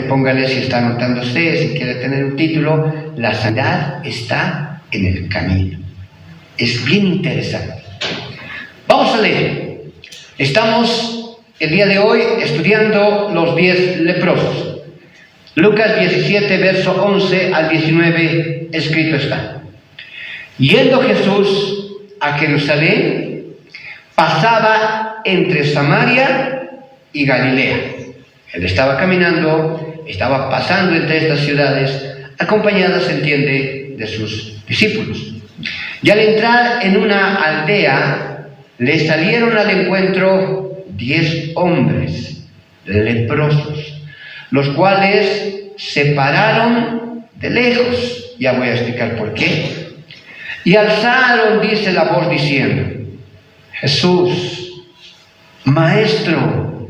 solamente póngale, si está anotándose, si quiere tener un título, la sanidad está en el camino. Es bien interesante. Vamos a leer. Estamos el día de hoy estudiando los 10 leprosos. Lucas 17, verso 11 al 19, escrito está: Yendo Jesús a Jerusalén, pasaba entre Samaria y Galilea. Él estaba caminando, estaba pasando entre estas ciudades, acompañado, se entiende, de sus discípulos. Y al entrar en una aldea, le salieron al encuentro 10 hombres leprosos, los cuales se pararon de lejos. Ya voy a explicar por qué. Y alzaron, dice la voz, diciendo: Jesús, Maestro,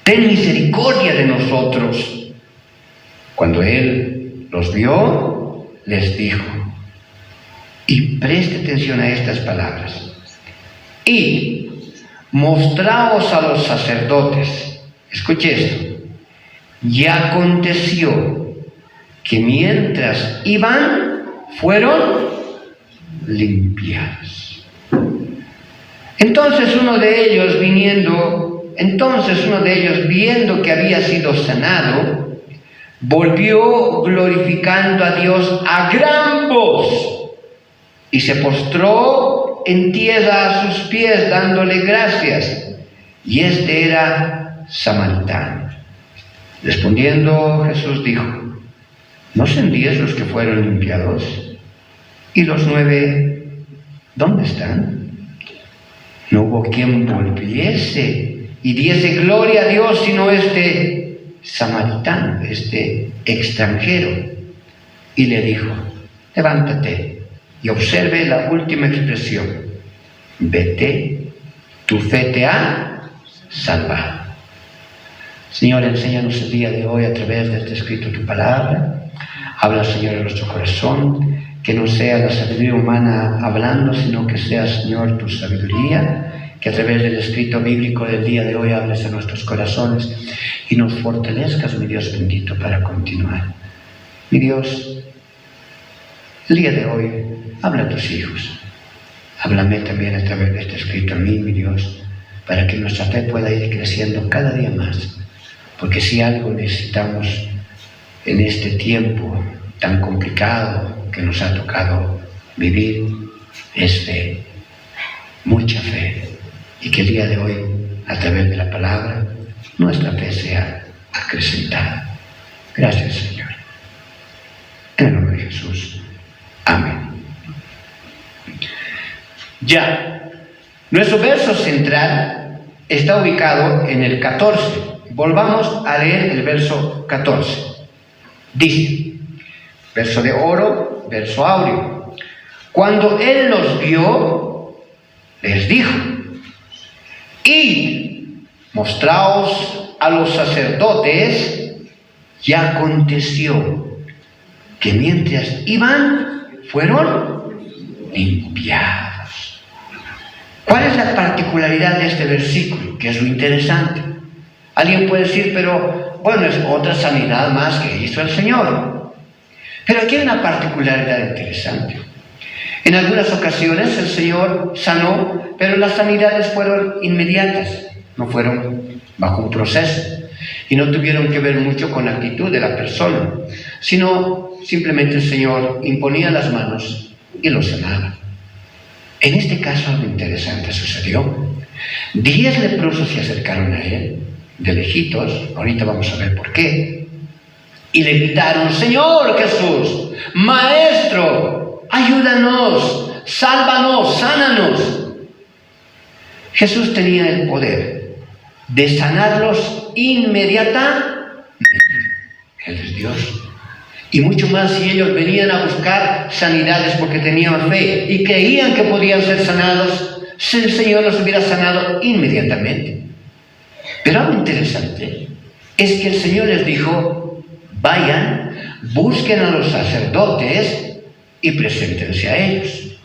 ten misericordia de nosotros. Cuando él los vio, les dijo, y preste atención a estas palabras: y mostraos a los sacerdotes. Escuche esto. Y aconteció que mientras iban, fueron limpiados. Entonces uno de ellos viendo que había sido sanado, volvió glorificando a Dios a gran voz y se postró en tierra a sus pies dándole gracias. Y este era samaritano. Respondiendo Jesús dijo: ¿no son 10 los que fueron limpiados? ¿Y los 9 dónde están? No hubo quien volviese y diese gloria a Dios, sino este samaritano, este extranjero. Y le dijo: levántate y observe la última expresión: vete, tu fe te ha salvado. Señor, enséñanos el día de hoy a través de este escrito tu palabra. Habla, Señor, en nuestro corazón, que no sea la sabiduría humana hablando, sino que sea, Señor, tu sabiduría, que a través del escrito bíblico del día de hoy hables a nuestros corazones y nos fortalezcas, mi Dios bendito, para continuar. Mi Dios, el día de hoy habla a tus hijos. Háblame también a través de este escrito a mí, mi Dios, para que nuestra fe pueda ir creciendo cada día más. Porque si algo necesitamos en este tiempo tan complicado que nos ha tocado vivir, es fe, mucha fe. Y que el día de hoy, a través de la palabra, nuestra fe sea acrecentada. Gracias, Señor. En el nombre de Jesús. Amén. Ya, nuestro verso central está ubicado en el 14. Volvamos a leer el verso 14. Dice, verso de oro, verso áureo: cuando él los vio, les dijo: id, mostraos a los sacerdotes. Y aconteció que mientras iban, fueron limpiados. ¿Cuál es la particularidad de este versículo? Que es lo interesante. Alguien puede decir, pero bueno, es otra sanidad más que hizo el Señor. Pero aquí hay una particularidad interesante. En algunas ocasiones el Señor sanó, pero las sanidades fueron inmediatas, no fueron bajo un proceso. Y no tuvieron que ver mucho con la actitud de la persona, sino simplemente el Señor imponía las manos y lo sanaba. En este caso algo interesante sucedió. 10 leprosos se acercaron a él, de lejitos, ahorita vamos a ver por qué, y le gritaron: Señor Jesús, Maestro, ayúdanos, sálvanos, sánanos. Jesús tenía el poder de sanarlos inmediatamente. Él es Dios. Y mucho más si ellos venían a buscar sanidades porque tenían fe y creían que podían ser sanados, si el Señor los hubiera sanado inmediatamente. Pero algo interesante es que el Señor les dijo: vayan, busquen a los sacerdotes y preséntense a ellos.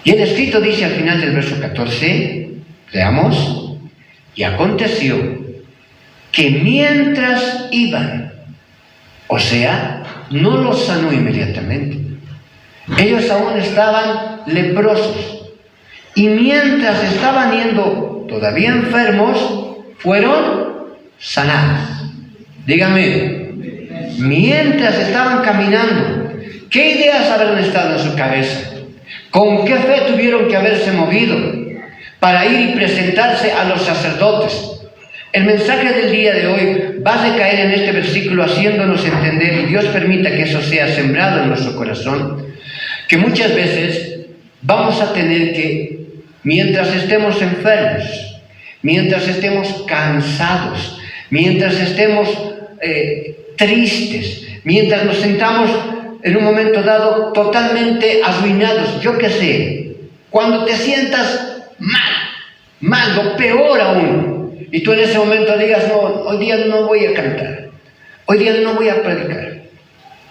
Y el escrito dice al final del verso 14, leamos: y aconteció que mientras iban, o sea, no los sanó inmediatamente. Ellos aún estaban leprosos. Y mientras estaban yendo todavía enfermos, fueron sanados. Dígame, mientras estaban caminando, ¿qué ideas habrán estado en su cabeza? ¿Con qué fe tuvieron que haberse movido para ir y presentarse a los sacerdotes? El mensaje del día de hoy va a recaer en este versículo, haciéndonos entender, y Dios permita que eso sea sembrado en nuestro corazón, que muchas veces vamos a tener que, mientras estemos enfermos, mientras estemos cansados, mientras estemos tristes, mientras nos sentamos en un momento dado totalmente arruinados, yo qué sé, cuando te sientas mal, lo peor aún, y tú en ese momento digas, no, hoy día no voy a cantar, hoy día no voy a predicar,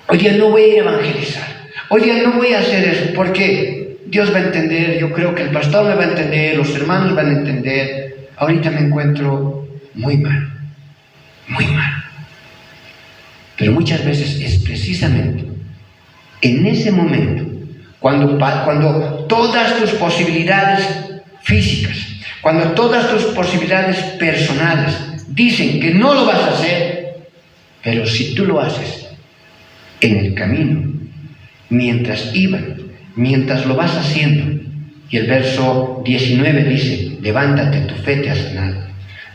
hoy día no voy a evangelizar, hoy día no voy a hacer eso, porque Dios va a entender, yo creo que el pastor me va a entender, los hermanos van a entender, ahorita me encuentro muy mal. Pero muchas veces es precisamente en ese momento, cuando todas tus posibilidades físicas, cuando todas tus posibilidades personales dicen que no lo vas a hacer, pero si tú lo haces en el camino, mientras mientras lo vas haciendo, y el verso 19 dice, levántate, tu fe te ha sanado,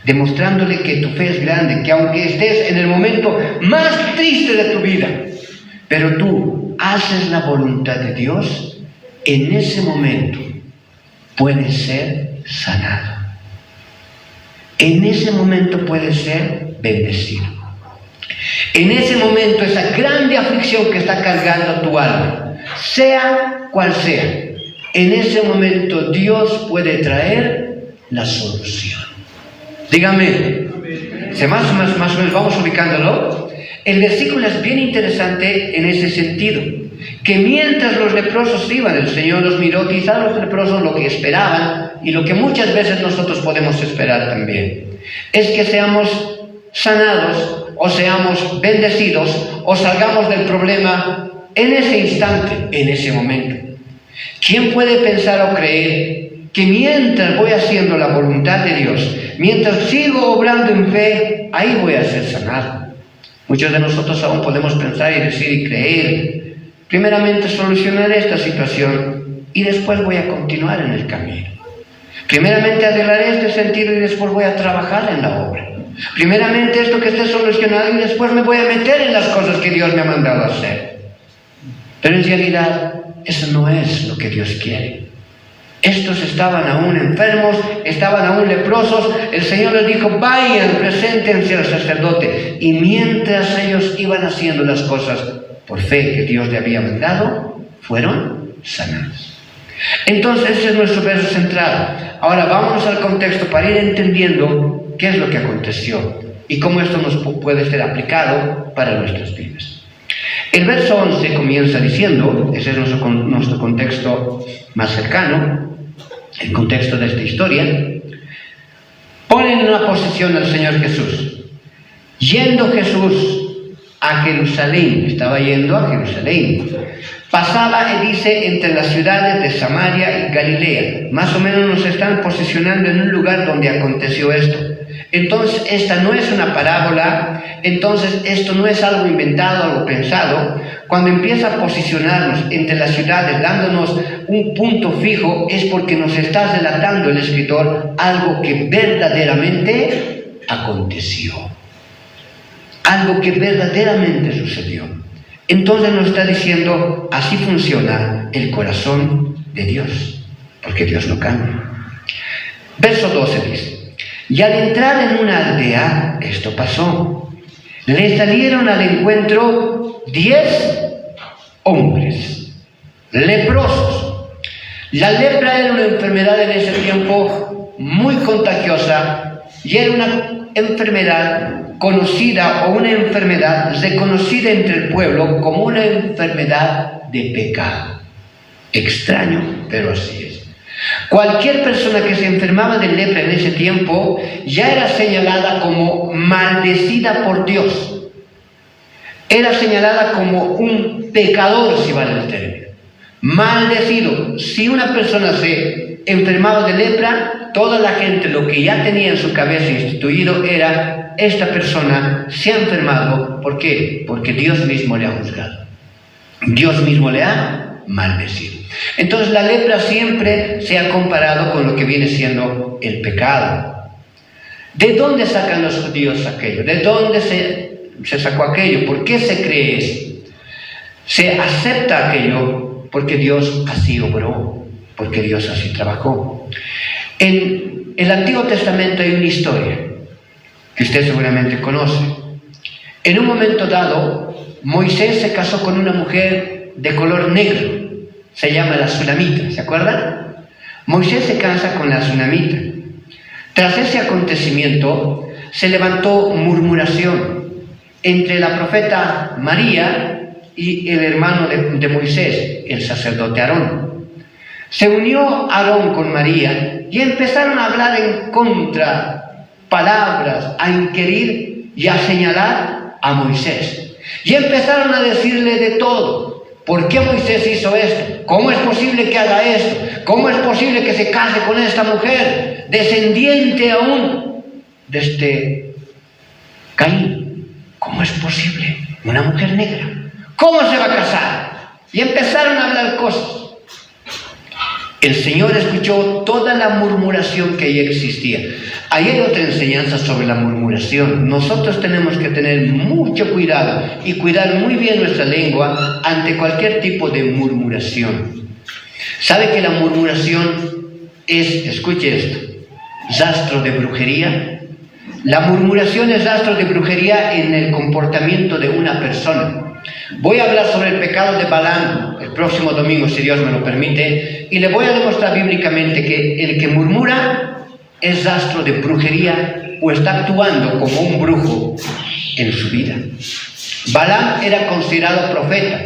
demostrándole que tu fe es grande, que aunque estés en el momento más triste de tu vida, pero tú haces la voluntad de Dios, en ese momento puedes ser sanado. En ese momento puedes ser bendecido. En ese momento, esa grande aflicción que está cargando tu alma, sea cual sea, en ese momento Dios puede traer la solución. Dígame, más o menos vamos ubicándolo. El versículo es bien interesante en ese sentido, que mientras los leprosos iban, el Señor los miró, quizás los leprosos lo que esperaban, y lo que muchas veces nosotros podemos esperar también, es que seamos sanados, o seamos bendecidos, o salgamos del problema en ese instante, en ese momento. ¿Quién puede pensar o creer que mientras voy haciendo la voluntad de Dios, mientras sigo obrando en fe, ahí voy a ser sanado? Muchos de nosotros aún podemos pensar y decir y creer, primeramente solucionar esta situación y después voy a continuar en el camino. Primeramente arreglaré este sentido y después voy a trabajar en la obra. Primeramente esto que esté solucionado y después me voy a meter en las cosas que Dios me ha mandado a hacer. Pero en realidad eso no es lo que Dios quiere. Estos estaban aún enfermos, estaban aún leprosos. El Señor les dijo, vayan, preséntense al sacerdote. Y mientras ellos iban haciendo las cosas por fe que Dios le había mandado, fueron sanados. Entonces ese es nuestro verso central. Ahora vámonos al contexto para ir entendiendo qué es lo que aconteció y cómo esto nos puede ser aplicado para nuestras vidas. El verso 11 comienza diciendo, ese es nuestro contexto más cercano, el contexto de esta historia, pone en una posición al Señor Jesús. Yendo Jesús a Jerusalén, estaba yendo a Jerusalén, pasaba, dice, entre las ciudades de Samaria y Galilea. Más o menos nos están posicionando en un lugar donde aconteció esto. Entonces, esta no es una parábola, entonces esto no es algo inventado, algo pensado. Cuando empieza a posicionarnos entre las ciudades, dándonos un punto fijo, es porque nos está relatando el escritor algo que verdaderamente aconteció. Algo que verdaderamente sucedió. Entonces nos está diciendo, así funciona el corazón de Dios, porque Dios no cambia. Verso 12 dice, y al entrar en una aldea, esto pasó, le salieron al encuentro 10 hombres, leprosos. La lepra era una enfermedad en ese tiempo muy contagiosa y era una enfermedad conocida o una enfermedad reconocida entre el pueblo como una enfermedad de pecado. Extraño, pero así es. Cualquier persona que se enfermaba de lepra en ese tiempo ya era señalada como maldecida por Dios. Era señalada como un pecador, si vale el término. Maldecido. Si una persona se enfermaba de lepra, toda la gente lo que ya tenía en su cabeza instituido era: esta persona se ha enfermado. ¿Por qué? Porque Dios mismo le ha juzgado. Dios mismo le ha maldecido. Entonces la lepra siempre se ha comparado con lo que viene siendo el pecado. ¿De dónde sacan los judíos aquello? ¿De dónde se sacó aquello? ¿Por qué se cree eso? Se acepta aquello porque Dios así obró, porque Dios así trabajó. En el Antiguo Testamento hay una historia que usted seguramente conoce. En un momento dado, Moisés se casó con una mujer de color negro. Se llama la Sunamita, ¿se acuerdan? Moisés se casa con la Sunamita. Tras ese acontecimiento, se levantó murmuración entre la profeta María y el hermano de Moisés, el sacerdote Aarón. Se unió Aarón con María y empezaron a hablar en contra, palabras, a inquirir y a señalar a Moisés. Y empezaron a decirle de todo. ¿Por qué Moisés hizo esto? ¿Cómo es posible que haga esto? ¿Cómo es posible que se case con esta mujer, descendiente aún de este Caín? ¿Cómo es posible? Una mujer negra. ¿Cómo se va a casar? Y empezaron a hablar cosas. El Señor escuchó toda la murmuración que ahí existía. Ahí hay otra enseñanza sobre la murmuración. Nosotros tenemos que tener mucho cuidado y cuidar muy bien nuestra lengua ante cualquier tipo de murmuración. ¿Sabe que la murmuración es, escuche esto, rastro de brujería? La murmuración es rastro de brujería en el comportamiento de una persona. Voy a hablar sobre el pecado de Balaam el próximo domingo, si Dios me lo permite, y le voy a demostrar bíblicamente que el que murmura es rastro de brujería o está actuando como un brujo en su vida. Balaam era considerado profeta,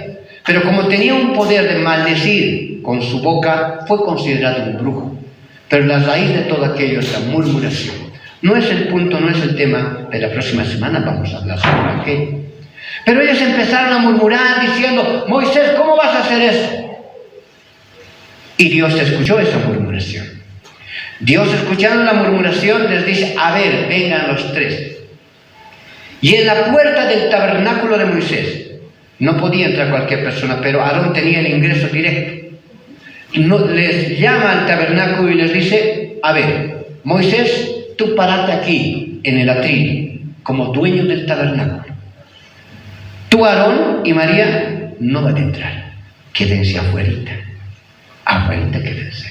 pero como tenía un poder de maldecir con su boca, fue considerado un brujo. Pero la raíz de todo aquello es la murmuración. No es el punto, no es el tema de la próxima semana, vamos a hablar sobre aquello. Pero ellos empezaron a murmurar diciendo: Moisés, ¿cómo vas a hacer eso? Y Dios escuchó esa murmuración. Dios, escuchando la murmuración, les dice: a ver, vengan los tres. Y en la puerta del tabernáculo de Moisés no podía entrar cualquier persona, pero Aarón tenía el ingreso directo. Les llama al tabernáculo y les dice: a ver, Moisés, tú parate aquí en el atril como dueño del tabernáculo. Tú, Aarón y María, no van a entrar. Quédense afuerita. Afuerita quédense.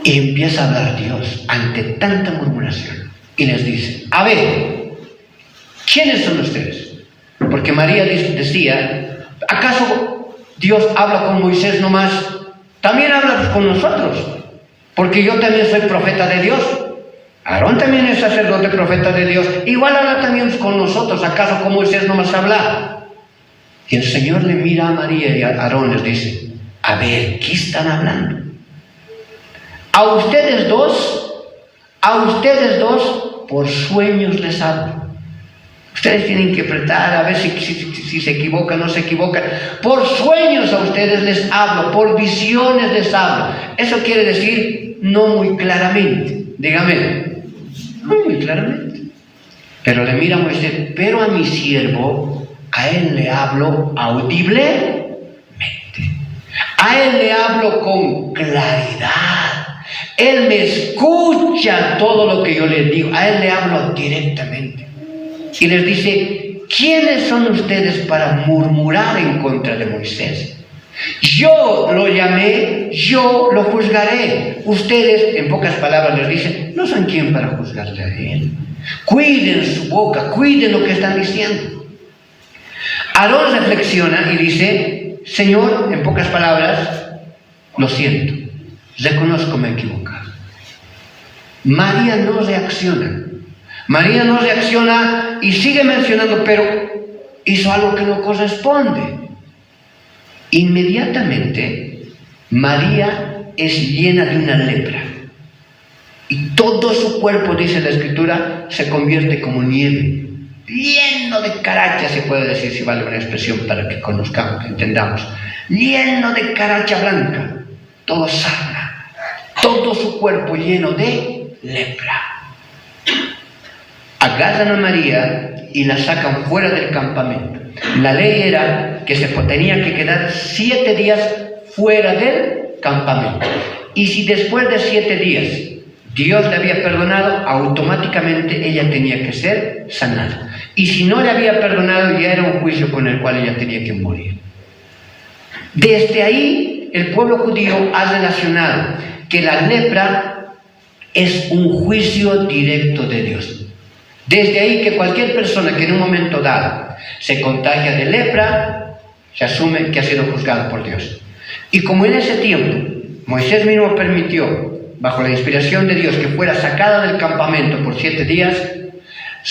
Y empieza a hablar Dios ante tanta murmuración. Y les dice: a ver, ¿quiénes son ustedes? Porque María decía: ¿acaso Dios habla con Moisés nomás? También habla con nosotros. Porque yo también soy profeta de Dios. Aarón también es sacerdote, profeta de Dios. Igual habla también con nosotros. ¿Acaso con Moisés no más habla? Y el Señor le mira a María y a Aarón les dice: a ver, ¿qué están hablando? A ustedes dos, por sueños les hablo. Ustedes tienen que apretar a ver si se equivoca o no se equivoca. Por sueños a ustedes les hablo, por visiones les hablo. Eso quiere decir no muy claramente. Dígame. No muy claramente. Pero le mira a Moisés: pero a mi siervo, a él le hablo audiblemente. A él le hablo con claridad. Él me escucha todo lo que yo le digo. A él le hablo directamente. Y les dice: ¿quiénes son ustedes para murmurar en contra de Moisés? Yo lo llamé, yo lo juzgaré. Ustedes, en pocas palabras, les dicen: no son quien para juzgarle a él. Cuiden su boca, cuiden lo que están diciendo. Aarón reflexiona y dice: Señor, en pocas palabras, lo siento, reconozco me he equivocado. María no reacciona. María no reacciona y sigue mencionando: pero hizo algo que no corresponde. Inmediatamente María es llena de una lepra. Y todo su cuerpo, dice la Escritura, se convierte como nieve. Lleno de caracha, se puede decir, si vale una expresión para que conozcamos, que entendamos. Lleno de caracha blanca, todo sarna, todo su cuerpo lleno de lepra. Agarran a María y la sacan fuera del campamento. La ley era que se tenía que quedar 7 días fuera del campamento. Y si después de 7 días Dios le había perdonado, automáticamente ella tenía que ser sanada. Y si no le había perdonado, ya era un juicio con el cual ella tenía que morir. Desde ahí, el pueblo judío ha relacionado que la lepra es un juicio directo de Dios. Desde ahí que cualquier persona que en un momento dado se contagia de lepra, se asume que ha sido juzgado por Dios. Y como en ese tiempo Moisés mismo permitió, bajo la inspiración de Dios, que fuera sacada del campamento por 7 días,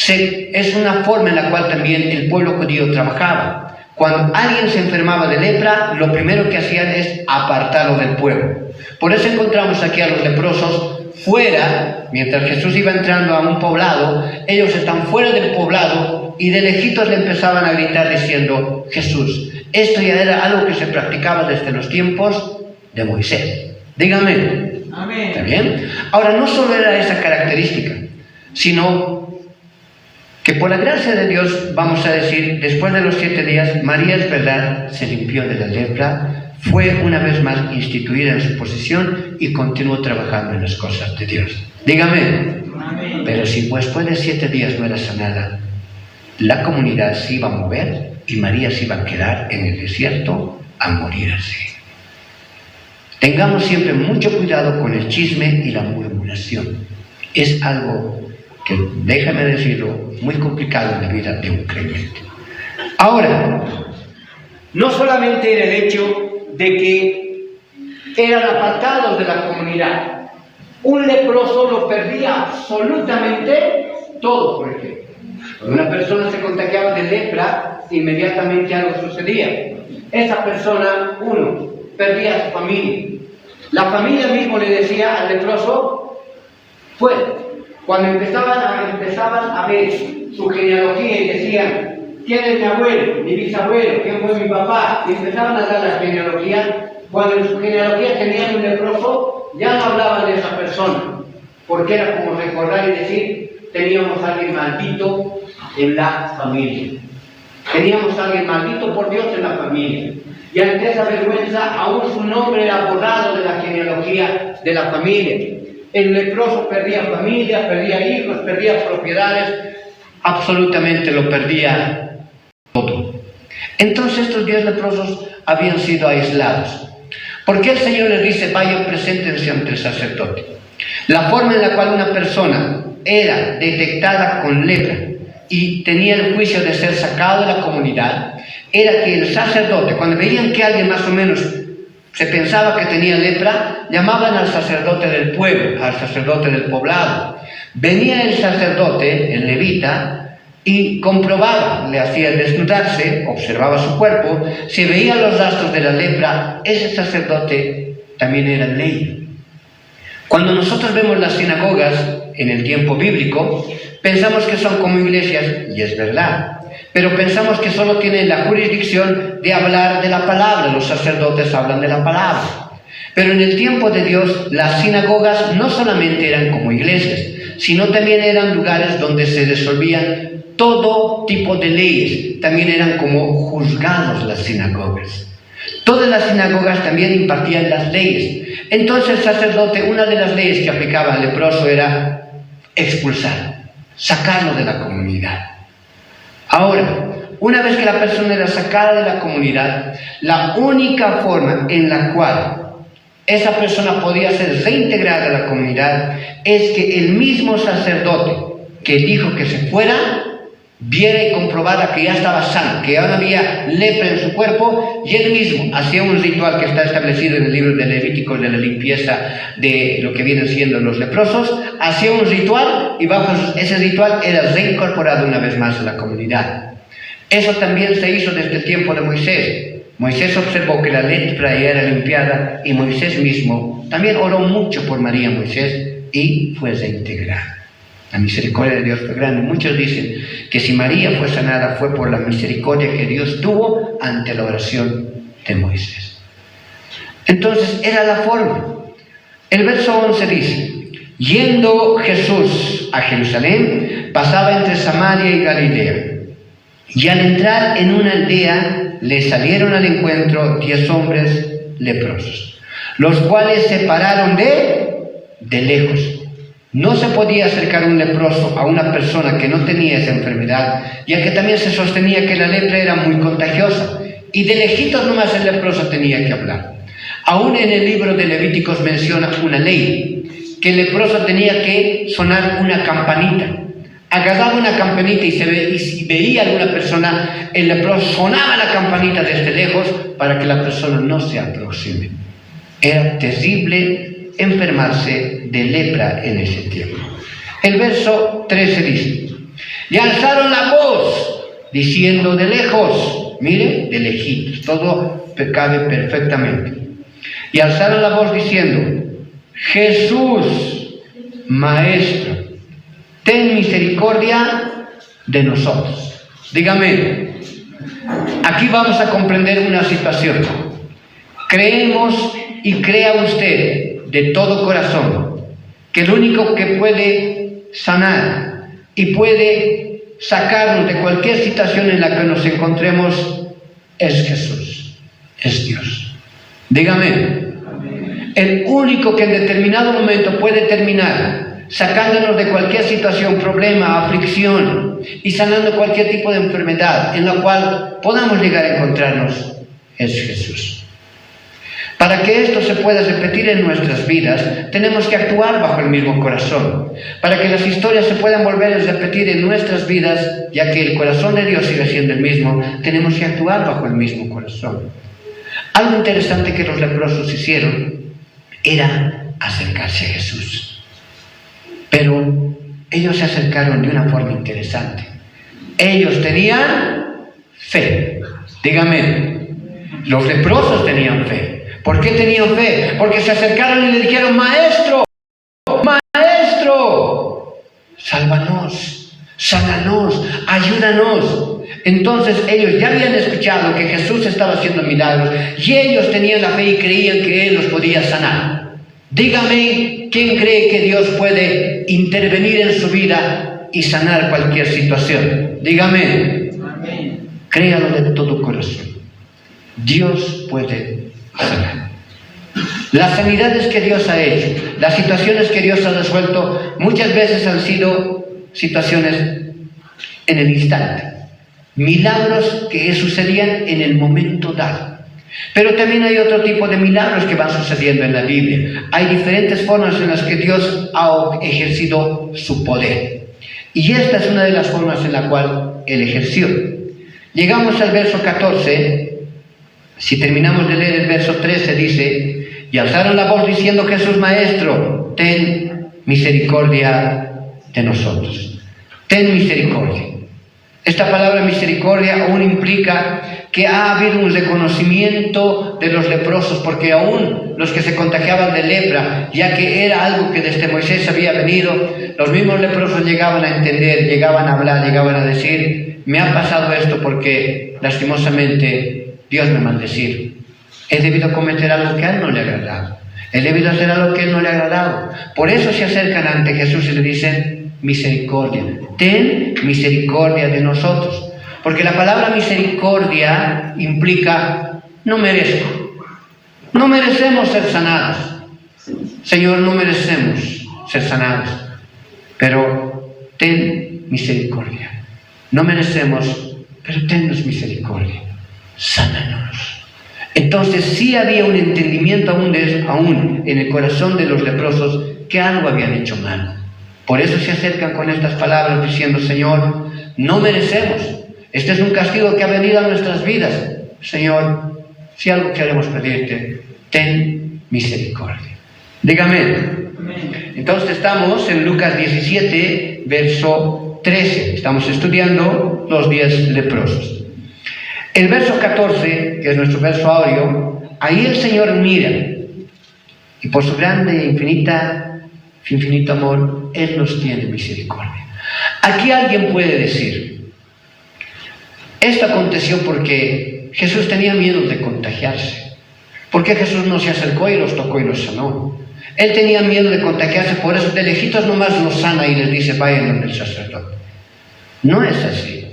es una forma en la cual también el pueblo judío trabajaba. Cuando alguien se enfermaba de lepra, lo primero que hacían es apartarlo del pueblo. Por eso encontramos aquí a los leprosos fuera, mientras Jesús iba entrando a un poblado, ellos están fuera del poblado y de lejitos le empezaban a gritar diciendo: Jesús. Esto ya era algo que se practicaba desde los tiempos de Moisés. Dígame. Amén. ¿Está bien? Ahora, no solo era esa característica, sino que por la gracia de Dios, vamos a decir, después de los 7 días, María, es verdad, se limpió de la lepra, fue una vez más instituida en su posición y continuó trabajando en las cosas de Dios. Dígame. Amén. Pero si después de 7 días no era sanada, la comunidad se iba a mover y María se iba a quedar en el desierto a morir así. Tengamos siempre mucho cuidado con el chisme y la murmuración. Es algo que, déjame decirlo, muy complicado en la vida de un creyente. Ahora, no solamente era el hecho de que eran apartados de la comunidad. Un leproso lo perdía absolutamente todo, por ejemplo. Cuando una persona se contagiaba de lepra, inmediatamente algo sucedía. Esa persona, uno, perdía a su familia. La familia mismo le decía al leproso, pues, cuando empezaban a ver su genealogía y decían: ¿quién es mi abuelo, mi bisabuelo, quién fue mi papá? Y empezaban a dar la genealogía. Cuando en su genealogía tenían un leproso, ya no hablaban de esa persona, porque era como recordar y decir: teníamos a alguien maldito en la familia. Teníamos a alguien maldito por Dios en la familia. Y ante esa vergüenza, aún su nombre era borrado de la genealogía de la familia. El leproso perdía familia, perdía hijos, perdía propiedades, absolutamente lo perdía todo. Entonces estos 10 leprosos habían sido aislados. ¿Por qué el Señor les dice: vayan, preséntense ante el sacerdote? La forma en la cual una persona era detectada con lepra y tenía el juicio de ser sacado de la comunidad era que el sacerdote, cuando veían que alguien más o menos se pensaba que tenía lepra, llamaban al sacerdote del pueblo, al sacerdote del poblado. Venía el sacerdote, el levita, y comprobaba, le hacía desnudarse, observaba su cuerpo, si veía los rastros de la lepra, ese sacerdote también era ley. Cuando nosotros vemos las sinagogas en el tiempo bíblico, pensamos que son como iglesias, y es verdad, pero pensamos que solo tienen la jurisdicción de hablar de la palabra, los sacerdotes hablan de la palabra. Pero en el tiempo de Dios, las sinagogas no solamente eran como iglesias, sino también eran lugares donde se resolvían todo tipo de leyes. También eran como juzgados las sinagogas. Todas las sinagogas también impartían las leyes. Entonces el sacerdote, una de las leyes que aplicaba al leproso era expulsarlo, sacarlo de la comunidad. Ahora, una vez que la persona era sacada de la comunidad, la única forma en la cual esa persona podía ser reintegrada a la comunidad es que el mismo sacerdote que dijo que se fuera, viera y comprobara que ya estaba sano, que ya no había lepra en su cuerpo, y él mismo hacía un ritual que está establecido en el libro de Levíticos de la limpieza de lo que vienen siendo los leprosos. Hacía un ritual y bajo ese ritual era reincorporado una vez más a la comunidad. Eso también se hizo desde el tiempo de Moisés. Moisés observó que la lepra ya era limpiada y Moisés mismo también oró mucho por María Moisés y fue reintegrado. La misericordia de Dios fue grande. Muchos dicen que si María fue sanada fue por la misericordia que Dios tuvo ante la oración de Moisés. Entonces era la forma. El verso 11 dice: yendo Jesús a Jerusalén, pasaba entre Samaria y Galilea. Y al entrar en una aldea, le salieron al encuentro 10 hombres leprosos, los cuales se pararon de lejos. No se podía acercar un leproso a una persona que no tenía esa enfermedad, ya que también se sostenía que la lepra era muy contagiosa, y de lejitos nomás el leproso tenía que hablar. Aún en el libro de Levíticos menciona una ley, que el leproso tenía que sonar una campanita. Agarraba una campanita y si veía a alguna persona, el leproso sonaba la campanita desde lejos para que la persona no se aproxime. Era terrible enfermarse de lepra en ese tiempo. El verso 13 dice: y alzaron la voz diciendo de lejos, mire, de lejitos, todo cabe perfectamente. Y alzaron la voz diciendo: Jesús, Maestro, ten misericordia de nosotros. Dígame, aquí vamos a comprender una situación. Creemos y crea usted de todo corazón que el único que puede sanar y puede sacarnos de cualquier situación en la que nos encontremos es Jesús, es Dios. Dígame, el único que en determinado momento puede terminar sacándonos de cualquier situación, problema, aflicción y sanando cualquier tipo de enfermedad en la cual podamos llegar a encontrarnos es Jesús. Para que esto se pueda repetir en nuestras vidas, tenemos que actuar bajo el mismo corazón. Para que las historias se puedan volver a repetir en nuestras vidas, ya que el corazón de Dios sigue siendo el mismo, tenemos que actuar bajo el mismo corazón. Algo interesante que los leprosos hicieron era acercarse a Jesús. Pero ellos se acercaron de una forma interesante. Ellos tenían fe. Dígame, los leprosos tenían fe. ¿Por qué tenían fe? Porque se acercaron y le dijeron: Maestro, Maestro, sálvanos, sánanos, ayúdanos. Entonces ellos ya habían escuchado que Jesús estaba haciendo milagros y ellos tenían la fe y creían que Él los podía sanar. Dígame, ¿quién cree que Dios puede intervenir en su vida y sanar cualquier situación? Dígame. Amén. Créalo de todo corazón. Dios puede sanar. Las sanidades que Dios ha hecho, las situaciones que Dios ha resuelto, muchas veces han sido situaciones en el instante. Milagros que sucedían en el momento dado. Pero también hay otro tipo de milagros que van sucediendo en la Biblia. Hay diferentes formas en las que Dios ha ejercido su poder. Y esta es una de las formas en la cual Él ejerció. Llegamos al verso 14. Si terminamos de leer el verso 13, dice: y alzaron la voz diciendo: Jesús, Maestro, ten misericordia de nosotros. Ten misericordia. Esta palabra misericordia aún implica que ha habido un reconocimiento de los leprosos, porque aún los que se contagiaban de lepra, ya que era algo que desde Moisés había venido, los mismos leprosos llegaban a entender, llegaban a hablar, llegaban a decir: me ha pasado esto porque lastimosamente Dios me maldecir. He debido cometer algo que a Él no le ha agradado. He debido hacer algo que a Él no le ha agradado. Por eso se acercan ante Jesús y le dicen: misericordia. Ten misericordia de nosotros. Porque la palabra misericordia implica: no merezco. No merecemos ser sanados. Señor, no merecemos ser sanados. Pero ten misericordia. No merecemos, pero tennos misericordia. Sánanos. Entonces sí había un entendimiento aún en el corazón de los leprosos que algo habían hecho mal. Por eso se acercan con estas palabras diciendo: Señor, no merecemos. Este es un castigo que ha venido a nuestras vidas. Señor, si algo queremos pedirte, ten misericordia. Dígame. Entonces estamos en Lucas 17, verso 13. Estamos estudiando los 10 leprosos. El verso 14, que es nuestro verso áureo, ahí el Señor mira y por su grande e infinito amor, Él nos tiene misericordia. Aquí alguien puede decir, esto aconteció porque Jesús tenía miedo de contagiarse. ¿Por qué Jesús no se acercó y los tocó y los sanó? Él tenía miedo de contagiarse, por eso de lejitos nomás los sana y les dice, vayan donde el sacerdote. No es así.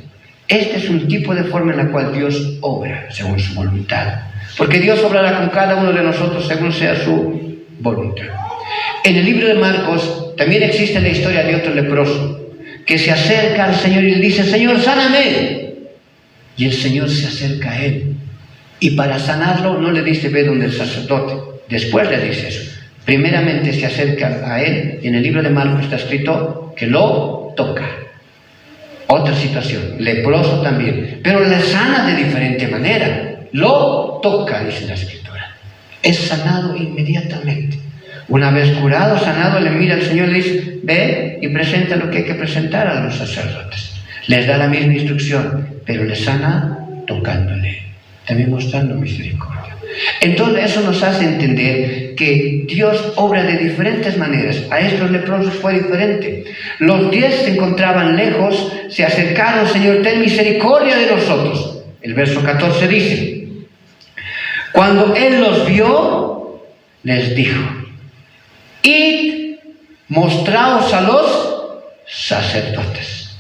Este es un tipo de forma en la cual Dios obra según su voluntad. Porque Dios obrará con cada uno de nosotros según sea su voluntad. En el libro de Marcos también existe la historia de otro leproso que se acerca al Señor y le dice, Señor, sáname. Y el Señor se acerca a él. Y para sanarlo no le dice, ve donde el sacerdote. Después le dice eso. Primeramente se acerca a él. Y en el libro de Marcos está escrito que lo toca. Otra situación, leproso también, pero le sana de diferente manera. Lo toca, dice la Escritura. Es sanado inmediatamente. Una vez curado, sanado, le mira al Señor y le dice, ve y presenta lo que hay que presentar a los sacerdotes. Les da la misma instrucción, pero le sana tocándole, también mostrando misericordia. Entonces eso nos hace entender que Dios obra de diferentes maneras. A estos leprosos fue diferente. Los 10 se encontraban lejos, se acercaron, Señor, ten misericordia de nosotros. El verso 14 dice, cuando Él los vio, les dijo, id, mostraos a los sacerdotes.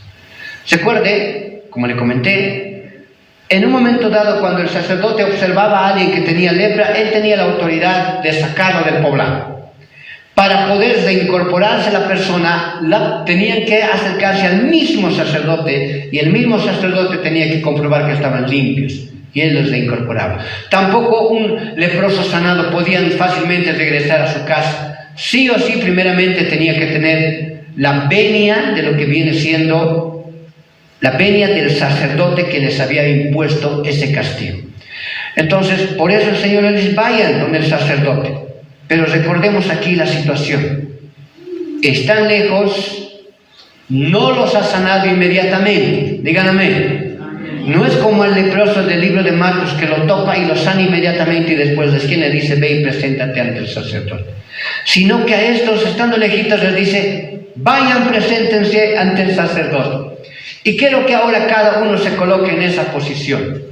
¿Se acuerde? Como le comenté, en un momento dado, cuando el sacerdote observaba a alguien que tenía lepra, él tenía la autoridad de sacarlo del poblado. Para poder reincorporarse la persona, tenían que acercarse al mismo sacerdote, y el mismo sacerdote tenía que comprobar que estaban limpios, y él los reincorporaba. Tampoco un leproso sanado podía fácilmente regresar a su casa. Sí o sí, primeramente tenía que tener la venia de lo que viene siendo la venia del sacerdote que les había impuesto ese castigo. Entonces, por eso el Señor les dice, vayan donde el sacerdote. Pero recordemos aquí la situación. Están lejos, no los ha sanado inmediatamente. Digan amén. No es como el leproso del libro de Marcos que lo toca y lo sana inmediatamente y después le dice, ve y preséntate ante el sacerdote. Sino que a estos, estando lejitos, les dice, vayan, preséntense ante el sacerdote. Y quiero que ahora cada uno se coloque en esa posición,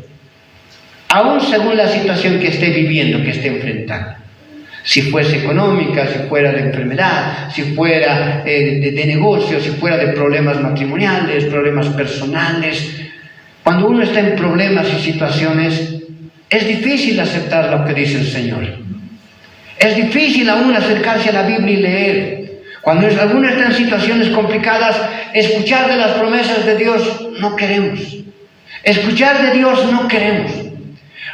aún según la situación que esté viviendo, que esté enfrentando. Si fuese económica, si fuera de enfermedad, si fuera de negocio, si fuera de problemas matrimoniales, problemas personales. Cuando uno está en problemas y situaciones, es difícil aceptar lo que dice el Señor. Es difícil aún acercarse a la Biblia y leer. Cuando alguno está en situaciones complicadas, escuchar de las promesas de Dios no queremos. Escuchar de Dios no queremos.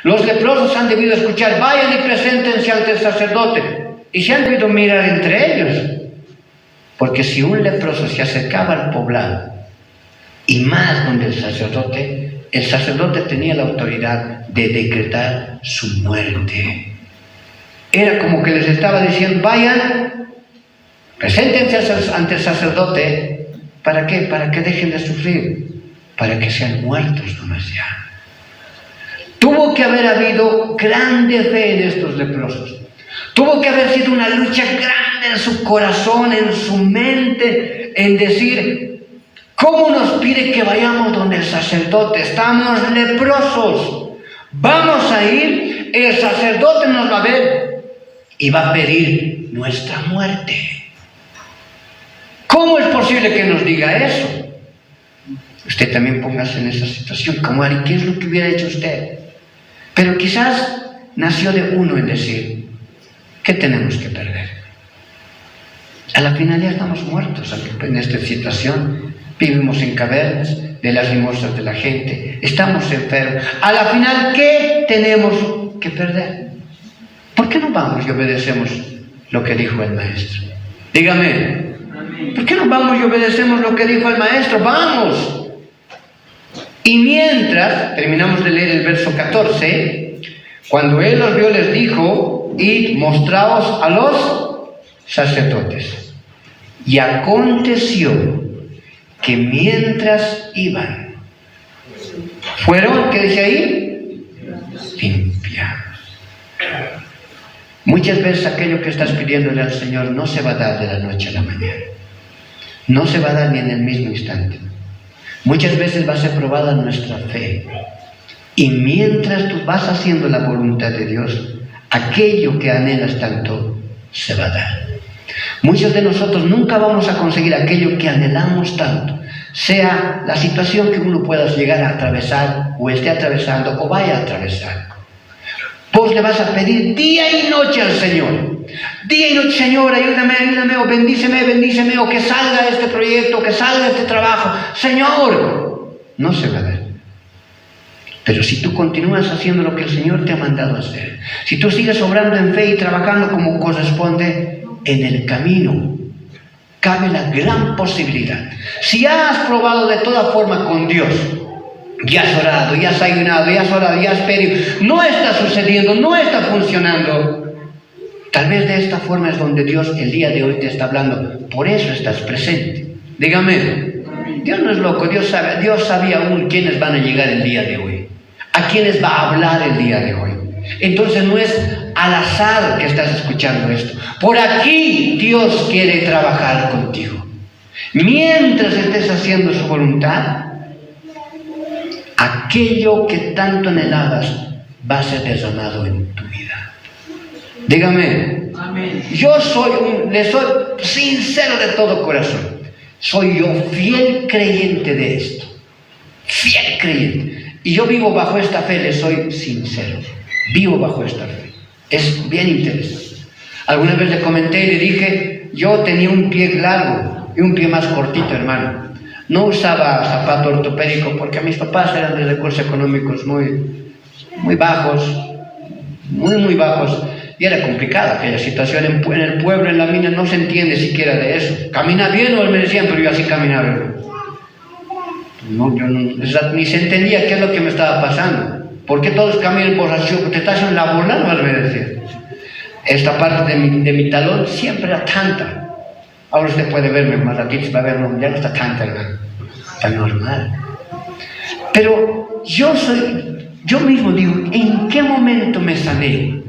Los leprosos han debido escuchar, vayan y preséntense ante el sacerdote. Y se han debido mirar entre ellos. Porque si un leproso se acercaba al poblado, y más donde el sacerdote tenía la autoridad de decretar su muerte. Era como que les estaba diciendo, vayan, preséntense ante el sacerdote. ¿Para qué? Para que dejen de sufrir, para que sean muertos nomás ya. Tuvo que haber habido grande fe en estos leprosos. Tuvo que haber sido una lucha grande en su corazón, en su mente, en decir, ¿cómo nos pide que vayamos donde el sacerdote? Estamos leprosos. Vamos a ir, el sacerdote nos va a ver y va a pedir nuestra muerte. ¿Cómo es posible que nos diga eso? Usted también póngase en esa situación. ¿Cómo haría? ¿Qué es lo que hubiera hecho usted? Pero quizás nació de uno en decir, ¿qué tenemos que perder? A la final ya estamos muertos en esta situación. Vivimos en cavernas de las limosnas de la gente. Estamos enfermos. A la final, ¿qué tenemos que perder? ¿Por qué no vamos y obedecemos lo que dijo el maestro? Dígame. ¿Por qué no vamos y obedecemos lo que dijo el maestro? ¡Vamos! Y mientras, terminamos de leer el verso 14, cuando él los vio les dijo, id, mostraos a los sacerdotes. Y aconteció que mientras iban, fueron, ¿qué dice ahí? Limpiados. Muchas veces aquello que estás pidiéndole al Señor no se va a dar de la noche a la mañana. No se va a dar ni en el mismo instante. Muchas veces va a ser probada nuestra fe. Y mientras tú vas haciendo la voluntad de Dios, aquello que anhelas tanto se va a dar. Muchos de nosotros nunca vamos a conseguir aquello que anhelamos tanto, sea la situación que uno pueda llegar a atravesar, o esté atravesando, o vaya a atravesar. Vos le vas a pedir día y noche al Señor. Día y noche: Señor, ayúdame, ayúdame, o bendíceme, bendíceme, o que salga este proyecto, que salga este trabajo. Señor, no se va a dar. Pero si tú continúas haciendo lo que el Señor te ha mandado hacer, si tú sigues obrando en fe y trabajando como corresponde, en el camino cabe la gran posibilidad. Si has probado de toda forma con Dios, ya has orado, ya has ayunado, ya has orado, ya has pedido, no está sucediendo, no está funcionando, tal vez de esta forma es donde Dios el día de hoy te está hablando. Por eso estás presente. Dígame, Dios no es loco. Dios sabía aún quiénes van a llegar el día de hoy, a quiénes va a hablar el día de hoy. Entonces no es al azar que estás escuchando esto. Por aquí Dios quiere trabajar contigo. Mientras estés haciendo su voluntad, aquello que tanto anhelabas va a ser derramado en tu vida. Dígame. Amén. Yo le soy sincero de todo corazón. Soy yo fiel creyente de esto. Fiel creyente. Y yo vivo bajo esta fe, le soy sincero. Vivo bajo esta fe. Es bien interesante. Alguna vez le comenté y le dije: yo tenía un pie largo y un pie más cortito, hermano. No usaba zapato ortopédico porque mis papás eran de recursos económicos muy bajos, muy bajos. Y era complicada aquella situación en el pueblo, en la mina, no se entiende siquiera de eso. ¿Camina bien? O me decían, pero yo así caminaba. Ni se entendía qué es lo que me estaba pasando. ¿Por qué todos caminan por así? ¿Te estás en la burla? No me decían. Esta parte de mi talón siempre era tanta. Ahora usted puede verme más ratito, va a verlo, ya no está tanta, hermano. Está normal. Pero yo mismo digo, ¿en qué momento me sané?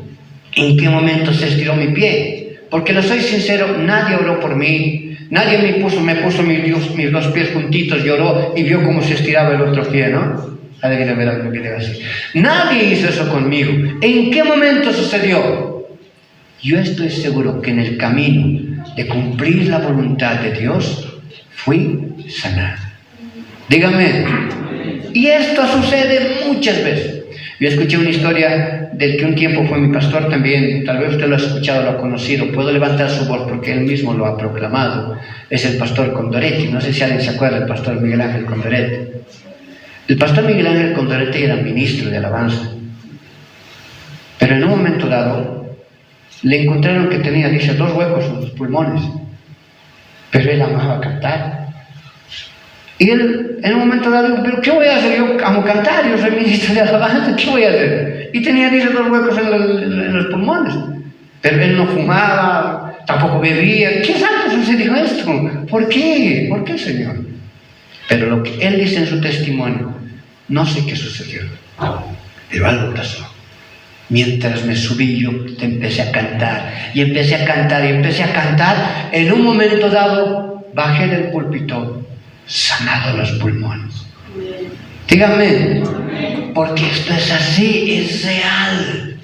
¿En qué momento se estiró mi pie? Porque le soy sincero, nadie oró por mí, nadie me puso mis dos pies juntitos y oró y vio cómo se estiraba el otro pie, ¿no? Alguien verá un video así. Nadie hizo eso conmigo. ¿En qué momento sucedió? Yo estoy seguro que en el camino de cumplir la voluntad de Dios fui sanado. Dígame. Y esto sucede muchas veces. Yo escuché una historia del que un tiempo fue mi pastor también. Tal vez usted lo ha escuchado, lo ha conocido. Puedo levantar su voz porque él mismo lo ha proclamado. Es el pastor Condoretti. No sé si alguien se acuerda del pastor Miguel Ángel Condoretti. El pastor Miguel Ángel Condoretti era ministro de alabanza. Pero en un momento dado le encontraron que tenía, dice, 2 huecos en los pulmones. Pero él amaba cantar. Y él en un momento dado dijo: ¿pero qué voy a hacer? Yo amo cantar, yo soy ministro de alabanza, ¿qué voy a hacer? Y tenía, dice, 2 huecos en los pulmones. Pero él no fumaba, tampoco bebía. ¿Qué santo sucedió esto? ¿Por qué? ¿Por qué, Señor? Pero lo que él dice en su testimonio, no sé qué sucedió, pero algo pasó. Mientras me subí, yo empecé a cantar, y empecé a cantar, y empecé a cantar. En un momento dado, bajé del púlpito, sanado los pulmones. Dígame, porque esto es así, es real.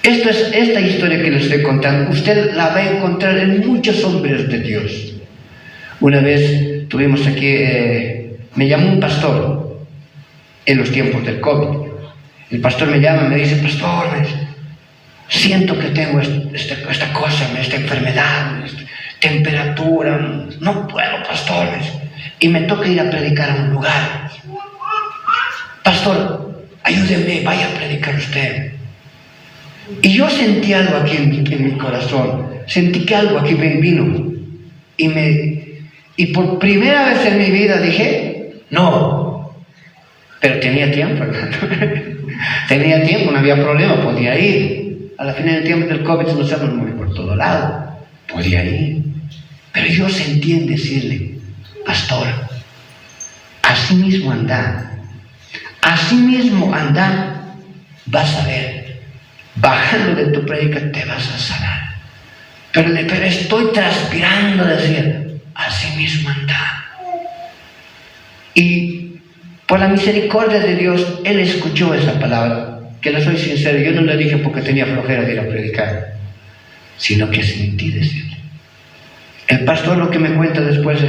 Esta historia que les estoy contando, usted la va a encontrar en muchos hombres de Dios. Una vez tuvimos aquí, me llamó un pastor en los tiempos del COVID. El pastor me llama y me dice: pastor, siento que tengo esta cosa, esta enfermedad, esta temperatura, no puedo, pastor. Y me toca ir a predicar a un lugar. Pastor, ayúdeme, vaya a predicar usted. Y yo sentí algo aquí en mi corazón, sentí que algo aquí me vino. Y por primera vez en mi vida dije: no. Pero tenía tiempo, hermano. Tenía tiempo, no había problema, podía ir. A la final del tiempo del COVID nos hemos movido por todo lado. Podía ir. Pero yo sentí en decirle: pastor, así mismo anda. Así mismo anda. Vas a ver bajando de tu prédica te vas a sanar. Pero estoy transpirando, decía, así mismo anda. Y por la misericordia de Dios, él escuchó esa palabra, que le soy sincero, yo no le dije porque tenía flojera de ir a predicar, sino que sentí decirle. El pastor lo que me cuenta después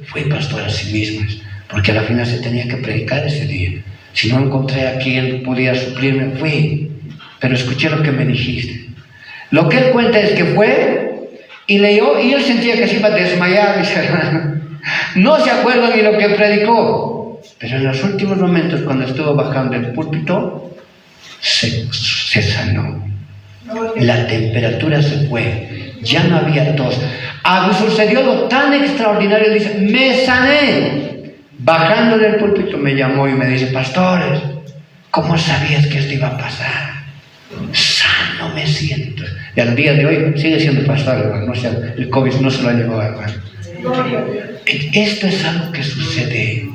fue pastor a sí mismo, porque a la final se tenía que predicar ese día. Si no encontré a quien pudiera suplirme, fui, pero escuché lo que me dijiste. Lo que él cuenta es que fue y leyó, y él sentía que se iba a desmayar, mis hermanos. No se acuerda ni lo que predicó, pero en los últimos momentos, cuando estuvo bajando el púlpito, se sanó. La temperatura se fue, ya no había tos. Sucedió lo tan extraordinario, dice, me sané. Bajando del púlpito me llamó y me dice, pastores, ¿cómo sabías que esto iba a pasar? Sano me siento. Y al día de hoy sigue siendo pastor, hermano. No sea, el COVID no se lo ha llevado, hermano. Esto es algo que sucede.